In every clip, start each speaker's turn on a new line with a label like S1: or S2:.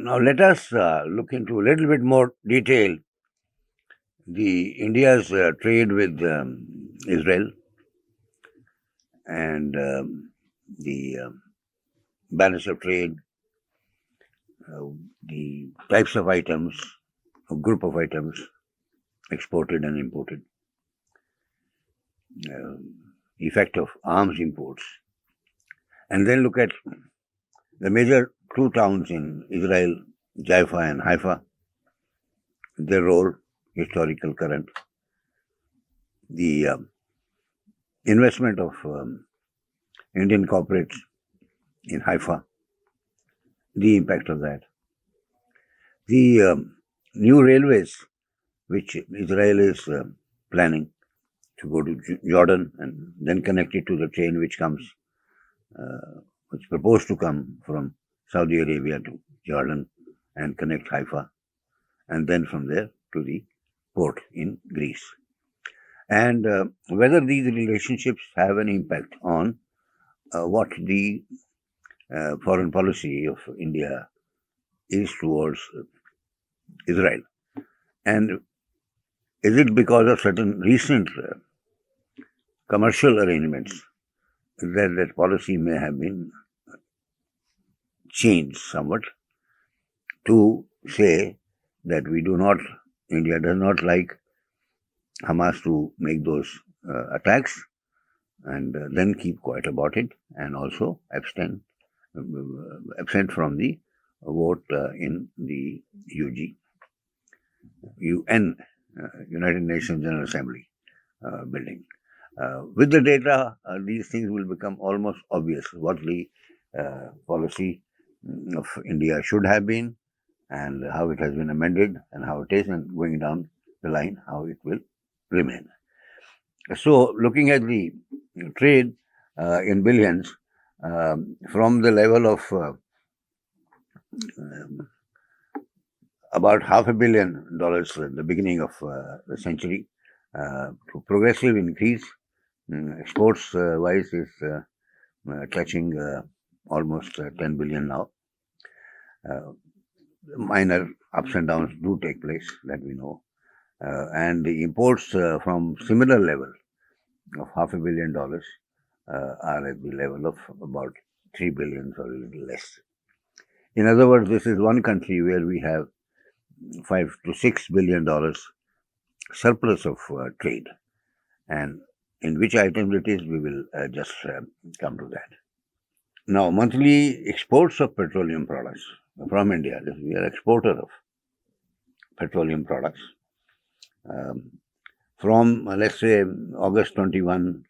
S1: Now let us look into a little bit more detail the India's trade with Israel and the balance of trade, the types of items, a group of items exported and imported, effect of arms imports, and then look at the major two towns in Israel, Jaffa and Haifa, their role, historical, current, the investment of Indian corporates in Haifa, the impact of that, the new railways which Israel is planning to go to Jordan and then connect it to the train which comes, which is proposed to come from Saudi Arabia to Jordan and connect Haifa, and then from there to the port in Greece. And whether these relationships have an impact on what the foreign policy of India is towards Israel. And is it because of certain recent commercial arrangements that policy may have been changed somewhat to say that India does not like Hamas to make those attacks and then keep quiet about it, and also absent from the vote in the UN, United Nations General Assembly building. With the data, these things will become almost obvious what the policy of India should have been, and how it has been amended, and how it is, and going down the line, how it will remain. So, looking at the trade in billions, from the level of about $500 million at the beginning of the century, to progressive increase, exports wise is touching almost 10 billion now. Minor ups and downs do take place, that we know. And the imports from similar level of $500 million are at the level of about 3 billion or a little less. In other words, this is one country where we have $5 to $6 billion surplus of trade, and in which items it is, we will just come to that. Now, monthly exports of petroleum products from India, we are exporter of petroleum products. From, let's say, August 21,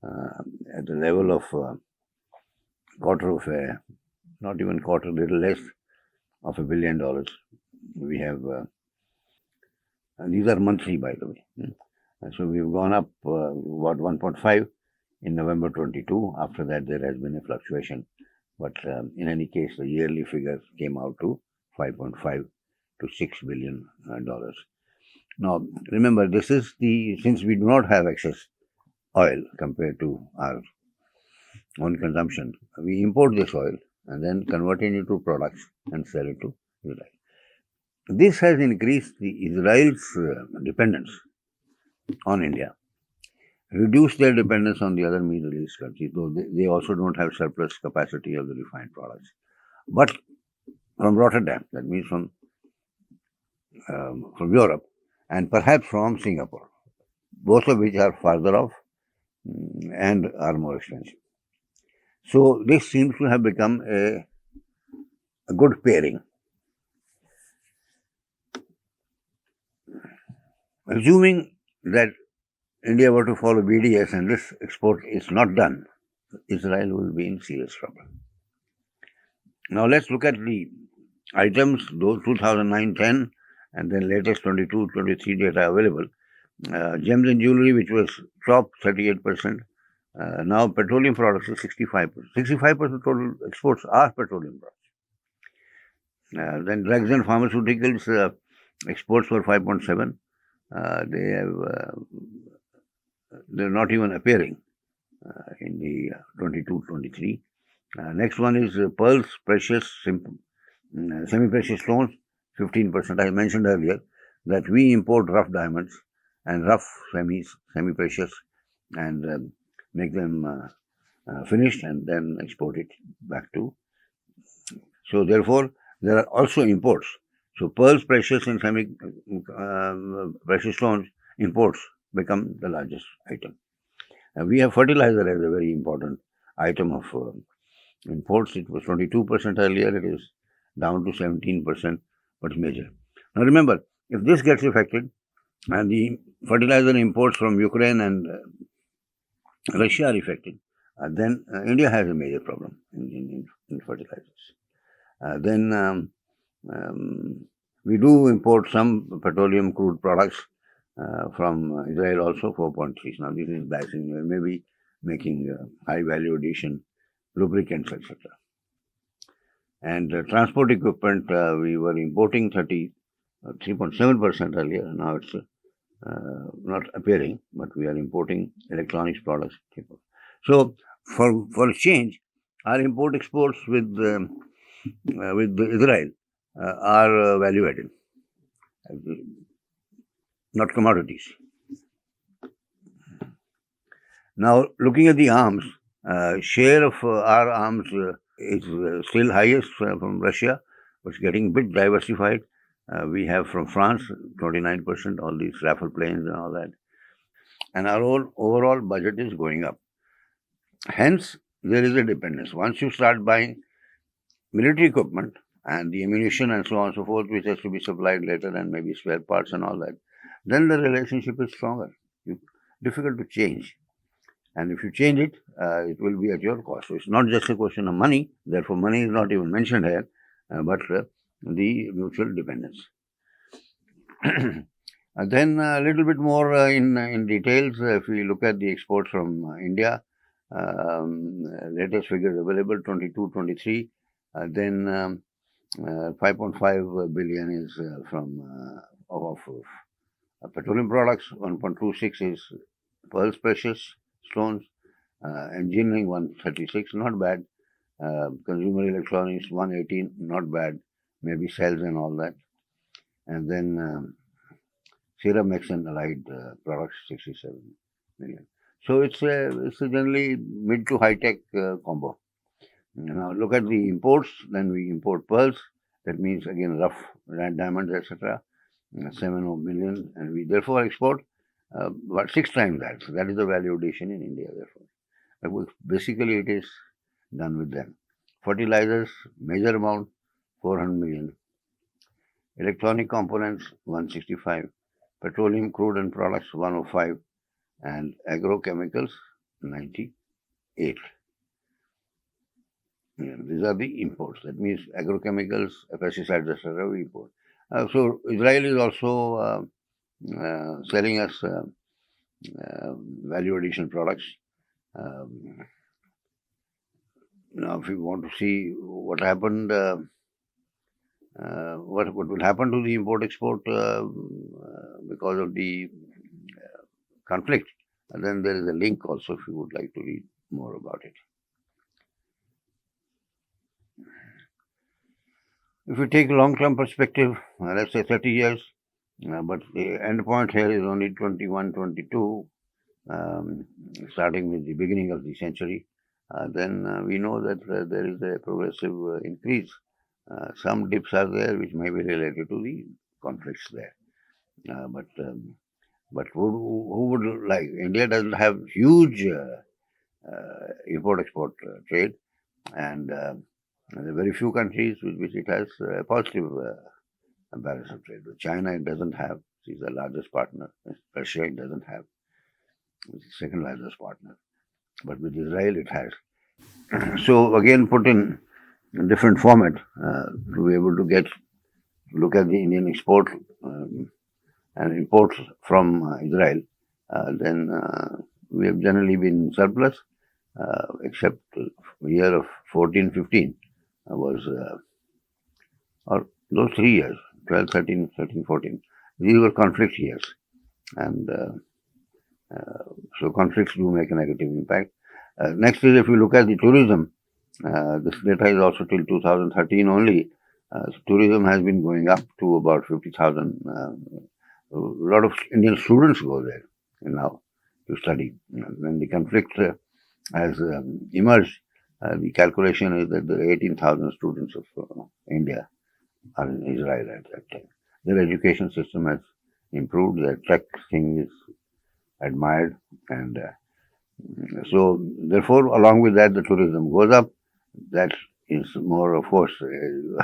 S1: at the level of not even quarter, little less of $1 billion, we have, and these are monthly, by the way. So we've gone up about 1.5 in November 22. After that, there has been a fluctuation. But in any case, the yearly figure came out to $5.5 to $6 billion. Now, remember, this is since we do not have excess oil compared to our own consumption, we import this oil and then convert it into products and sell it to Israel. This has increased Israel's dependence on India, reduced their dependence on the other Middle East countries, though they also don't have surplus capacity of the refined products. But from Rotterdam, that means from Europe, and perhaps from Singapore, both of which are farther off and are more expensive. So this seems to have become a good pairing. Assuming that India were to follow BDS and this export is not done, Israel will be in serious trouble. Now let's look at the items, those 2009-10 and then latest 22-23 data available. Gems and jewelry, which was dropped 38%. Now petroleum products is 65%. 65% total exports are petroleum products. Then drugs and pharmaceuticals, exports were 5.7. They're not even appearing in the 22-23. Next one is pearls, precious, Semi-precious stones, 15%. I mentioned earlier that we import rough diamonds and rough semi-precious, and make them finished and then export it back to. So therefore, there are also imports. So pearls, precious, and semi-precious stones imports become the largest item. We have fertilizer as a very important item of imports. It was 22% earlier. It is down to 17%, but major. Now remember, if this gets affected and the fertilizer imports from Ukraine and Russia are affected, then India has a major problem in fertilizers. Then we do import some petroleum crude products from Israel also, 4.3. Now this is biasing. We may be making high value addition, lubricants, etc. And transport equipment, we were importing 3.7% earlier. Now it's not appearing, but we are importing electronics products. So for change, our import exports with Israel are value added, not commodities. Now looking at the arms, share of our arms is still highest from Russia, but it's getting a bit diversified. We have from France 29%, all these Rafale planes and all that. And our overall budget is going up. Hence, there is a dependence. Once you start buying military equipment and the ammunition and so on and so forth, which has to be supplied later, and maybe spare parts and all that, then the relationship is stronger. Difficult to change. And if you change it, it will be at your cost. So it's not just a question of money. Therefore, money is not even mentioned here, but the mutual dependence. Then a little bit more in details. If we look at the exports from India, latest figures available 22-23. Then 5.5 billion is from of petroleum products. 1.26 is pearls, precious stones. Engineering 136, not bad. Consumer electronics 118, not bad. Maybe cells and all that. And then ceramics and allied products 67 million. So it's a generally mid to high tech combo. Now look at the imports. Then we import pearls. That means again rough diamonds, etc. 7 million, and we therefore export about 6 times that. So that is the value addition in India. Therefore, basically it is done with them. Fertilizers, major amount, 400 million. Electronic components, 165. Petroleum, crude and products, 105. And agrochemicals, 98. These are the imports. That means agrochemicals, pesticides, etc. we import. So Israel is also selling us value addition products. Now, if you want to see what happened, what will happen to the import-export because of the conflict, and then there is a link also if you would like to read more about it. If you take a long-term perspective, let's say 30 years, but the end point here is only 21, 22, starting with the beginning of the century, then we know that there is a progressive increase. Some dips are there which may be related to the conflicts there. But who would like? India doesn't have huge import-export trade, and there are very few countries with which it has a positive balance of trade. With China, it doesn't have. She's the largest partner. Russia, it doesn't have. It's the second largest partner. But with Israel, it has. So again, put in a different format to be able to look at the Indian export and imports from Israel. Then we have generally been surplus, except the year of 14-15 was, or those 3 years, 12, 13, 14. These were conflict years. And so conflicts do make a negative impact. Next is if you look at the tourism, this data is also till 2013 only, tourism has been going up to about 50,000. A lot of Indian students go there now to study. When the conflict has emerged, the calculation is that the 18,000 students of India are in Israel at that time. Their education system has improved, their tech thing is admired, and so therefore, along with that, the tourism goes up. That is more, of course,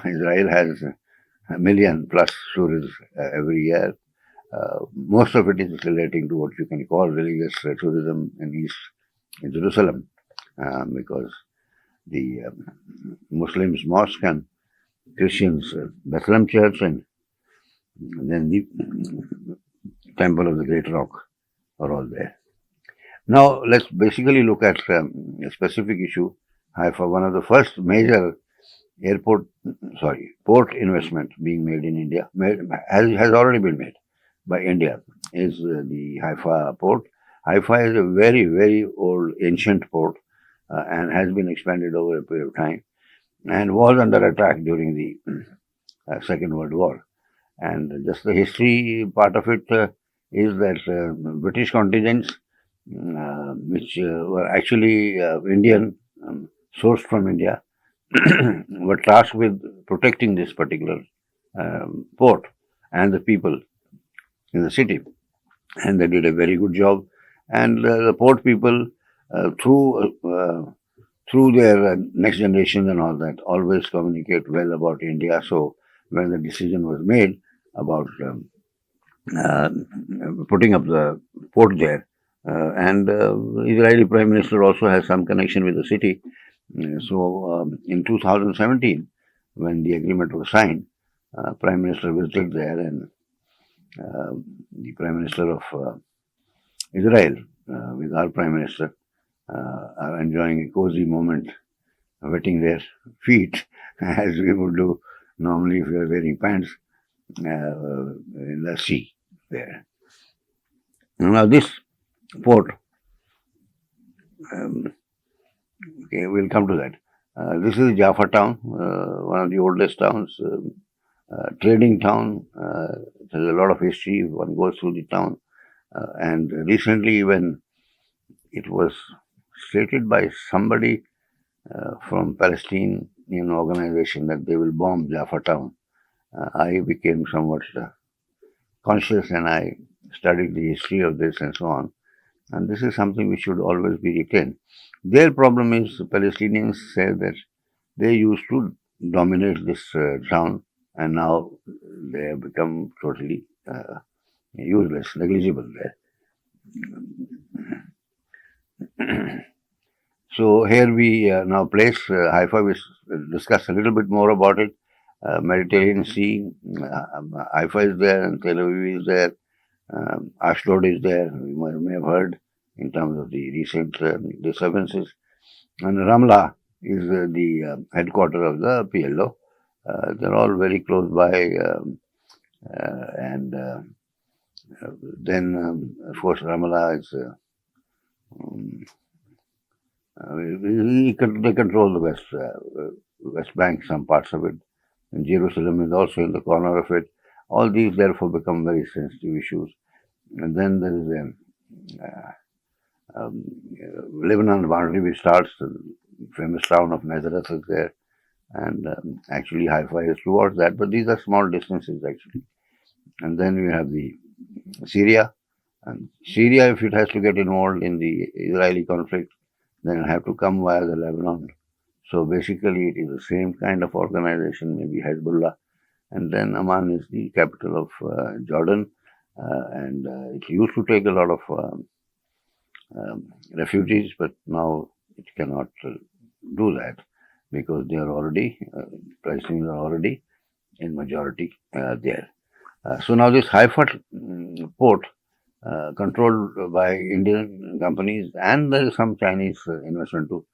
S1: Israel has a million plus tourists every year. Most of it is relating to what you can call religious tourism in East Jerusalem, because the Muslims mosque and Christians Bethlehem Church, and then the Temple of the Great Rock are all there. Now let's basically look at a specific issue. Haifa, one of the first major port investment being made in India, has already been made by India, is the Haifa port. Haifa is a very, very old, ancient port, and has been expanded over a period of time, and was under attack during the Second World War. And just the history part of it is that British contingents, which were actually Indian, sourced from India, were tasked with protecting this particular port and the people in the city. And they did a very good job. And the port people, through their next generation and all that, always communicate well about India. So when the decision was made about putting up the port there, and Israeli Prime Minister also has some connection with the city. So in 2017, when the agreement was signed, Prime Minister visited there, and the Prime Minister of Israel, with our Prime Minister, are enjoying a cozy moment, wetting their feet, as we would do normally if we are wearing pants, in the sea there. Now this port, okay, we'll come to that. This is Jaffa town, one of the oldest towns, trading town. There's a lot of history. One goes through the town, and recently, when it was stated by somebody from Palestinian organization that they will bomb Jaffa town, I became somewhat conscious, and I studied the history of this and so on. And this is something which should always be retained. Their problem is Palestinians say that they used to dominate this town, and now they have become totally useless, negligible there. So here we now place Haifa. We discuss a little bit more about it. Mediterranean Sea, Haifa is there, and Tel Aviv is there. Ashdod is there. You may have heard in terms of the recent disturbances. And Ramla is the headquarters of the PLO. They're all very close by, and then, of course, Ramallah is. They control the West Bank, some parts of it, and Jerusalem is also in the corner of it. All these, therefore, become very sensitive issues. And then there is a Lebanon boundary which starts. The famous town of Nazareth is there, and actually Haifa is towards that, but these are small distances actually. And then we have the Syria, and Syria, if it has to get involved in the Israeli conflict, then it'll have to come via the Lebanon. So basically, it is the same kind of organization, maybe Hezbollah. And then Amman is the capital of Jordan, and it used to take a lot of refugees, but now it cannot do that because they are already, Palestinians are already in majority there. So now this Haifa port, controlled by Indian companies, and there is some Chinese investment too,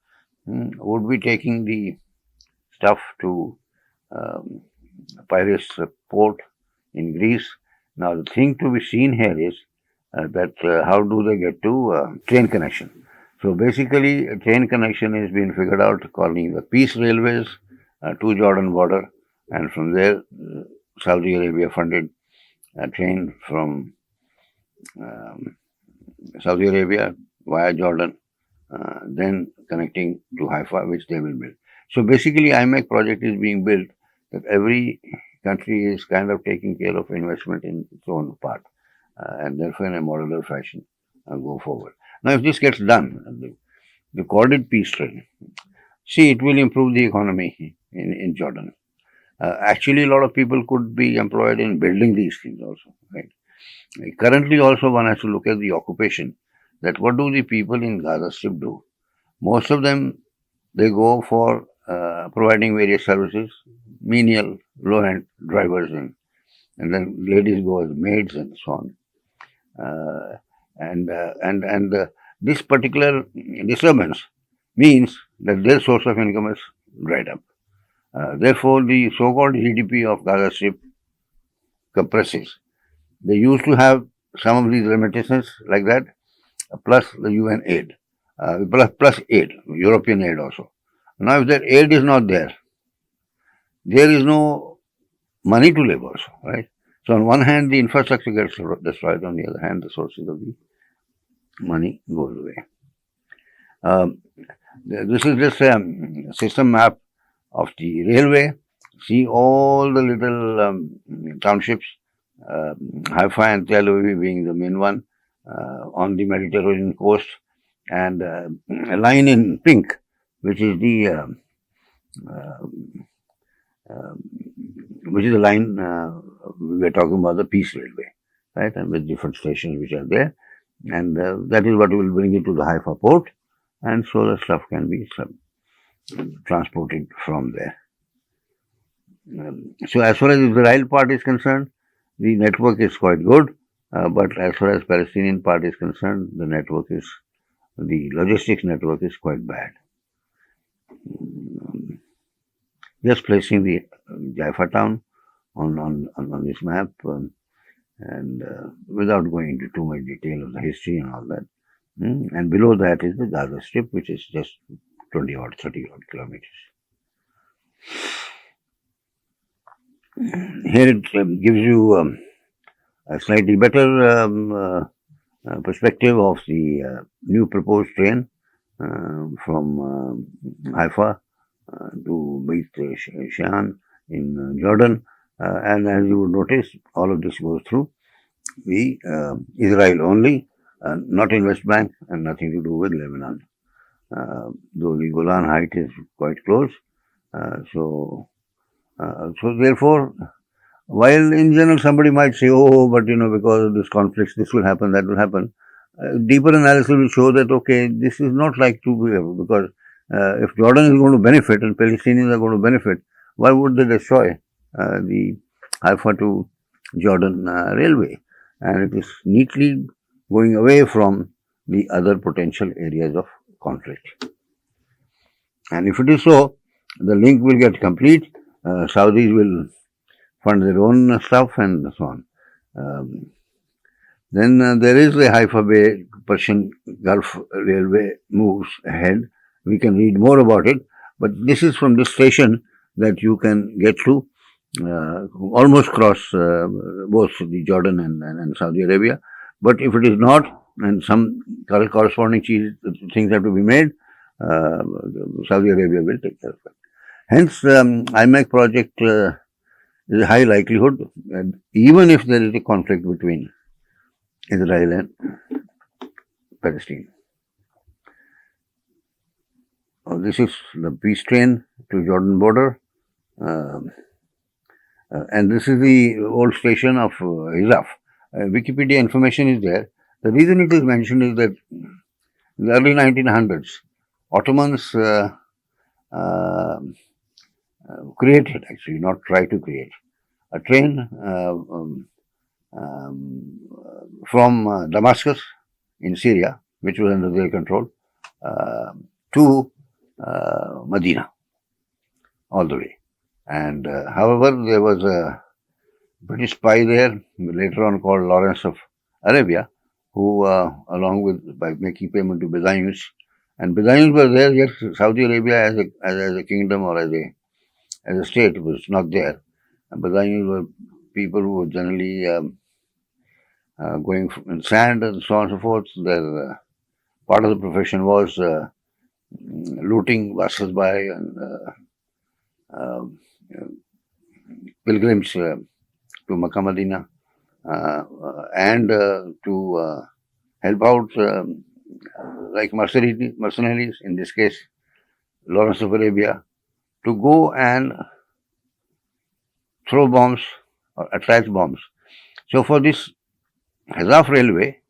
S1: would be taking the stuff to Piraeus port in Greece. Now the thing to be seen here is that how do they get to train connection? So basically, a train connection is being figured out, calling the Peace Railways to Jordan border, and from there, Saudi Arabia funded a train from Saudi Arabia via Jordan, then connecting to Haifa, which they will build. So basically, IMEC project is being built that every country is kind of taking care of investment in its own part, and therefore in a modular fashion go forward. Now, if this gets done, the corded peace train, see, it will improve the economy in Jordan. Actually, a lot of people could be employed in building these things also, right? Currently, also one has to look at the occupation. That what do the people in Gaza Strip do? Most of them, they go for providing various services, menial, low-end drivers, and then ladies go as maids and so on. This particular disturbance means that their source of income is dried up. Therefore, the so-called GDP of Gaza Strip compresses. They used to have some of these remittances like that, plus the UN aid, plus aid, European aid also. Now, if that aid is not there, there is no money to live also, right? So, on one hand, the infrastructure gets destroyed. On the other hand, the sources of the money goes away. This is just a system map of the railway. See all the little townships, Haifa and Tel Aviv being the main one, on the Mediterranean coast, and a line in pink, which is the line we were talking about, the Peace Railway, right? And with different stations which are there, and that is what will bring it to the Haifa port, and so the stuff can be transported from there. So as far as the Israel part is concerned, the network is quite good, but as far as Palestinian part is concerned, the logistics network is quite bad. Just placing the Jaffa town on this map, and without going into too much detail of the history and all that. And below that is the Gaza Strip, which is just 30 odd kilometers. Here it gives you a slightly better perspective of the new proposed train from Haifa to Beit Shean in Jordan. And as you would notice, all of this goes through the Israel only, not in West Bank, and nothing to do with Lebanon. Though the Golan Height is quite close. So therefore, while in general somebody might say, oh, but because of this conflict, this will happen, that will happen, deeper analysis will show that, okay, this is not like to be, because if Jordan is going to benefit and Palestinians are going to benefit, why would they destroy the Haifa to Jordan railway? And it is neatly going away from the other potential areas of conflict. And if it is so, the link will get complete. Saudis will fund their own stuff and so on. Then there is the Haifa Bay Persian Gulf Railway moves ahead. We can read more about it, but this is from this station that you can get to almost cross both the Jordan and Saudi Arabia. But if it is not, and some corresponding things have to be made, Saudi Arabia will take care of it. Hence, IMEC project is a high likelihood, and even if there is a conflict between Israel and Palestine. This is the peace train to Jordan border, and this is the old station of Hizaf. Wikipedia information is there. The reason it is mentioned is that in the early 1900s, Ottomans created, actually, not tried to create, a train from Damascus in Syria, which was under their control, to Medina, all the way. And however, there was a British spy there, later on called Lawrence of Arabia, who, along with, by making payment to Byzantines, and Byzantines were there, yes, Saudi Arabia as a kingdom or as a as a state was not there. Battalions were people who were generally going in sand and so on and so forth. Their part of the profession was looting passers-by and uh, pilgrims to Makkah Medina and to help out like mercenaries, in this case Lawrence of Arabia, to go and throw bombs or attract bombs. So for this Hazaf railway,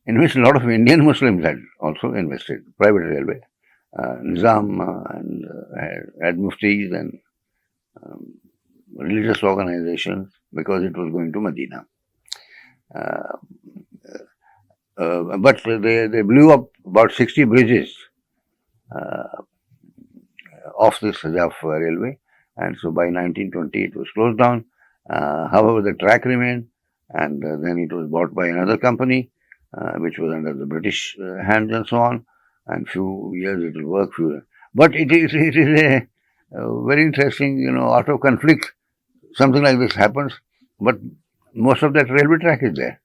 S1: in which a lot of Indian Muslims had also invested, private railway, Nizam had muftis and religious organizations, because it was going to Medina. But they blew up about 60 bridges of this Hazaf railway, and so by 1920 it was closed down. However, the track remained, and then it was bought by another company, which was under the British hands and so on. And few years it will work. But it is a very interesting, out of conflict, something like this happens. But most of that railway track is there.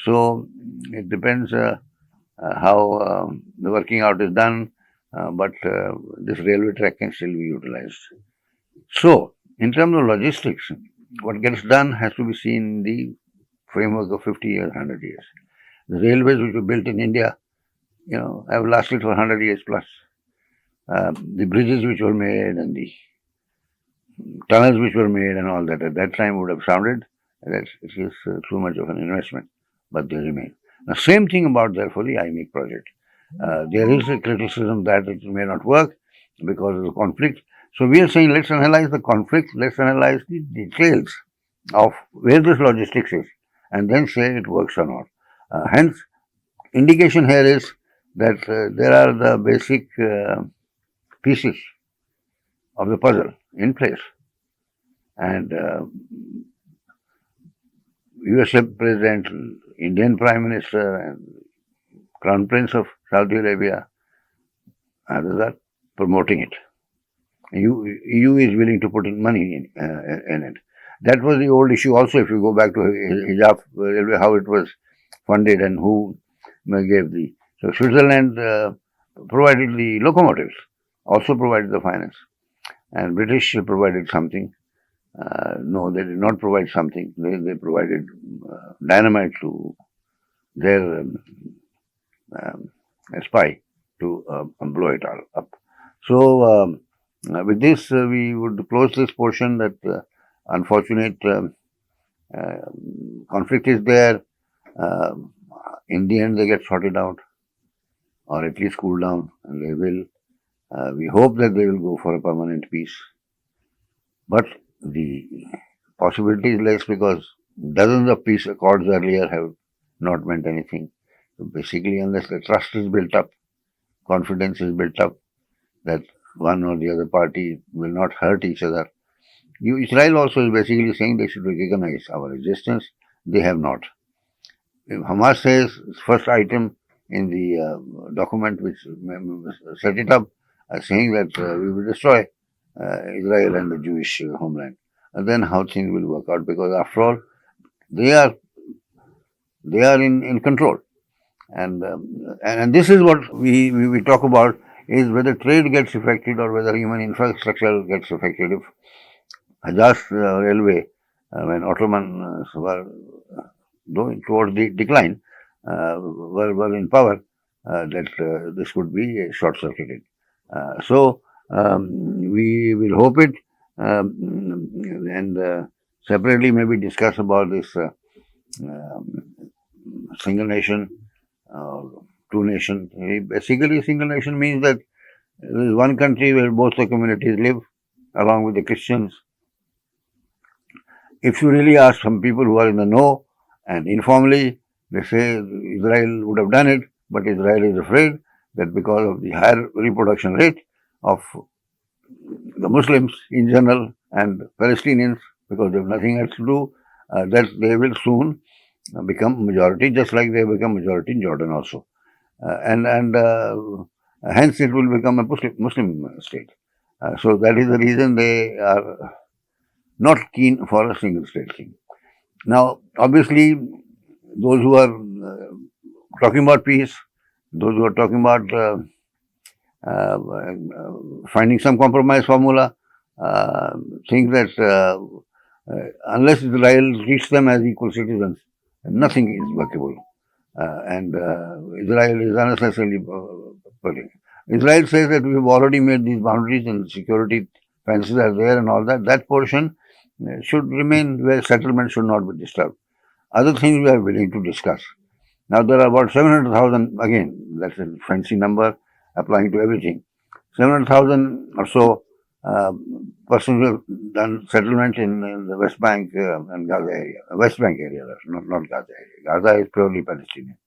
S1: So it depends how the working out is done. But this railway track can still be utilized. So, in terms of logistics, what gets done has to be seen in the framework of 50 years, 100 years. The railways which were built in India, have lasted for 100 years plus. The bridges which were made and the tunnels which were made and all that at that time would have sounded that it is too much of an investment, but they remain. Now, same thing about, therefore, the IMEC project. There is a criticism that it may not work because of the conflict. So we are saying, let's analyze the conflict, let's analyze the details of where this logistics is, and then say it works or not. Hence, indication here is that there are the basic pieces of the puzzle in place. And US President, Indian Prime Minister, and Crown Prince of Saudi Arabia, others are promoting it. EU is willing to put in money in it. That was the old issue also. If you go back to Hijab Railway, how it was funded and who gave the. So Switzerland provided the locomotives, also provided the finance, and British provided something. No, they did not provide something. They provided dynamite to their spy to blow it all up. So with this, we would close this portion. That unfortunate conflict is there. In the end, they get sorted out, or at least cooled down, and they will. We hope that they will go for a permanent peace. But the possibility is less because dozens of peace accords earlier have not meant anything. So basically, unless the trust is built up, confidence is built up, that one or the other party will not hurt each other. Israel also is basically saying they should recognize our existence. They have not. Hamas says, first item in the document which set it up, saying that we will destroy Israel and the Jewish homeland. And then how things will work out, because after all, they are in control. And this is what we talk about, is whether trade gets affected or whether human infrastructure gets affected. If Hajaz railway, when Ottomans were going towards the decline, were in power, that this would be short-circuited. So we will hope it, and separately maybe discuss about this single nation, two nations. Basically, single nation means that there is one country where both the communities live, along with the Christians. If you really ask some people who are in the know, and informally, they say Israel would have done it, but Israel is afraid that because of the higher reproduction rate of the Muslims in general and Palestinians, because they have nothing else to do, that they will soon become majority, just like they become majority in Jordan also. And hence it will become a Muslim state. So that is the reason they are not keen for a single state thing. Now, obviously, those who are talking about peace, those who are talking about uh, finding some compromise formula, uh, think that unless Israel treats them as equal citizens, nothing is workable. And Israel is unnecessarily putting. Israel says that we have already made these boundaries and security fences are there and all that. That portion should remain where settlement should not be disturbed. Other things we are willing to discuss. Now there are about 700,000, again, that's a fancy number applying to everything. 700,000 or so uh, persons who have done settlement in the West Bank and Gaza area. West Bank area, not Gaza area. Gaza is purely Palestinian.